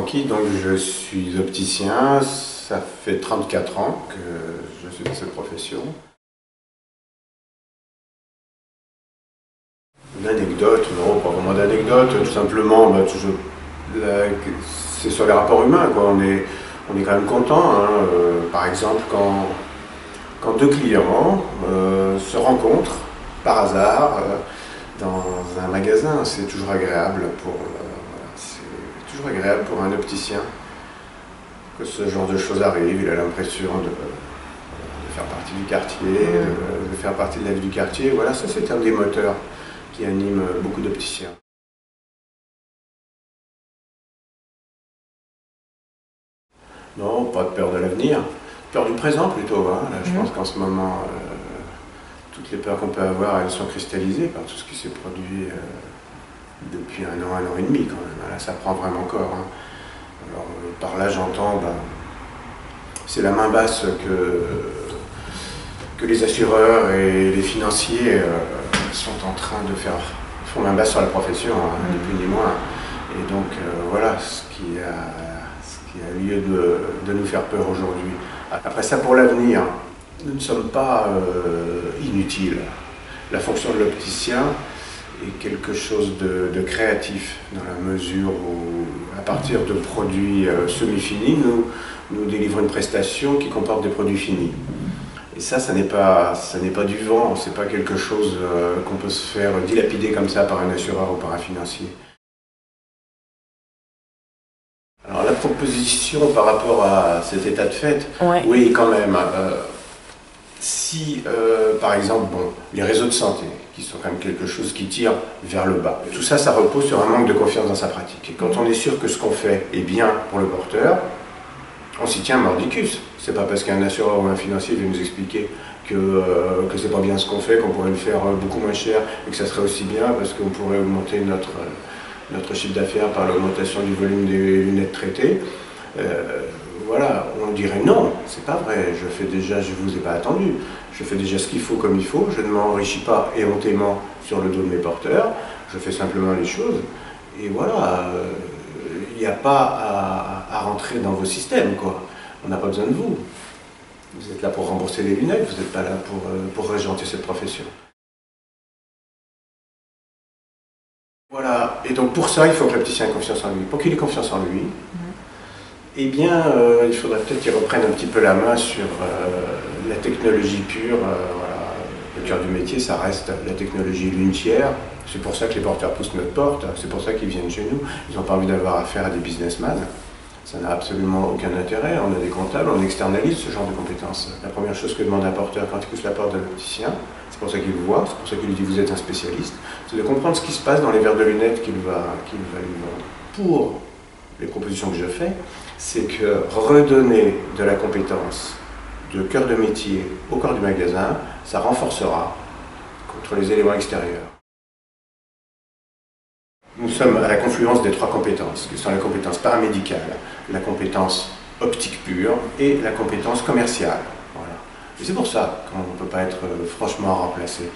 Francky, donc je suis opticien, ça fait 34 ans que je suis dans cette profession. Une anecdote, non, pas vraiment d'anecdote, tout simplement, c'est sur les rapports humains, quoi. On est quand même content, hein. Par exemple, quand deux clients se rencontrent par hasard dans un magasin, c'est toujours agréable pour un opticien que ce genre de choses arrive. Il a l'impression de faire partie du quartier, de faire partie de la vie du quartier. Voilà, ça c'est un des moteurs qui anime beaucoup d'opticiens. Non, pas de peur de l'avenir, peur du présent plutôt, hein. Là, je pense qu'en ce moment, toutes les peurs qu'on peut avoir, elles sont cristallisées par tout ce qui s'est produit depuis un an et demi quand même. Là, ça prend vraiment corps, hein. Alors, par là, j'entends, c'est la main basse que les assureurs et les financiers sont en train de font main basse sur la profession, hein, ni plus ni moins. Et donc, voilà ce qui a lieu de nous faire peur aujourd'hui. Après ça, pour l'avenir, nous ne sommes pas inutiles. La fonction de l'opticien est quelque chose de créatif, dans la mesure où, à partir de produits semi-finis, nous délivrons une prestation qui comporte des produits finis. Et ça n'est pas du vent, c'est pas quelque chose qu'on peut se faire dilapider comme ça par un assureur ou par un financier. Alors la proposition par rapport à cet état de fait, ouais. Oui quand même. Si par exemple, les réseaux de santé, qui sont quand même quelque chose qui tire vers le bas, tout ça, ça repose sur un manque de confiance dans sa pratique. Et quand on est sûr que ce qu'on fait est bien pour le porteur, on s'y tient mordicus. C'est pas parce qu'un assureur ou un financier vient nous expliquer que c'est pas bien ce qu'on fait, qu'on pourrait le faire beaucoup moins cher et que ça serait aussi bien parce qu'on pourrait augmenter notre chiffre d'affaires par l'augmentation du volume des lunettes traitées. Voilà, on dirait non, c'est pas vrai, je vous ai pas attendu, je fais déjà ce qu'il faut comme il faut, je ne m'enrichis pas éhontément sur le dos de mes porteurs, je fais simplement les choses, et voilà, il n'y a pas à rentrer dans vos systèmes, quoi. On n'a pas besoin de vous. Vous êtes là pour rembourser les lunettes, vous n'êtes pas là pour régenter cette profession. Voilà, et donc pour ça, il faut que l'opticien ait confiance en lui. Pour qu'il ait confiance en lui, eh bien, il faudrait peut-être qu'il reprenne un petit peu la main sur la technologie pure. Voilà. Le cœur du métier, ça reste la technologie lunetière. C'est pour ça que les porteurs poussent notre porte, c'est pour ça qu'ils viennent chez nous. Ils n'ont pas envie d'avoir affaire à des businessmen. Ça n'a absolument aucun intérêt. On a des comptables, on externalise ce genre de compétences. La première chose que demande un porteur quand il pousse la porte d'un opticien, c'est pour ça qu'il le voit, c'est pour ça qu'il lui dit vous êtes un spécialiste, c'est de comprendre ce qui se passe dans les verres de lunettes qu'il va lui vendre. Pour les propositions que je fais, c'est que redonner de la compétence de cœur de métier au corps du magasin, ça renforcera contre les éléments extérieurs. Nous sommes à la confluence des trois compétences, qui sont la compétence paramédicale, la compétence optique pure et la compétence commerciale. Voilà. Et c'est pour ça qu'on ne peut pas être franchement remplacé.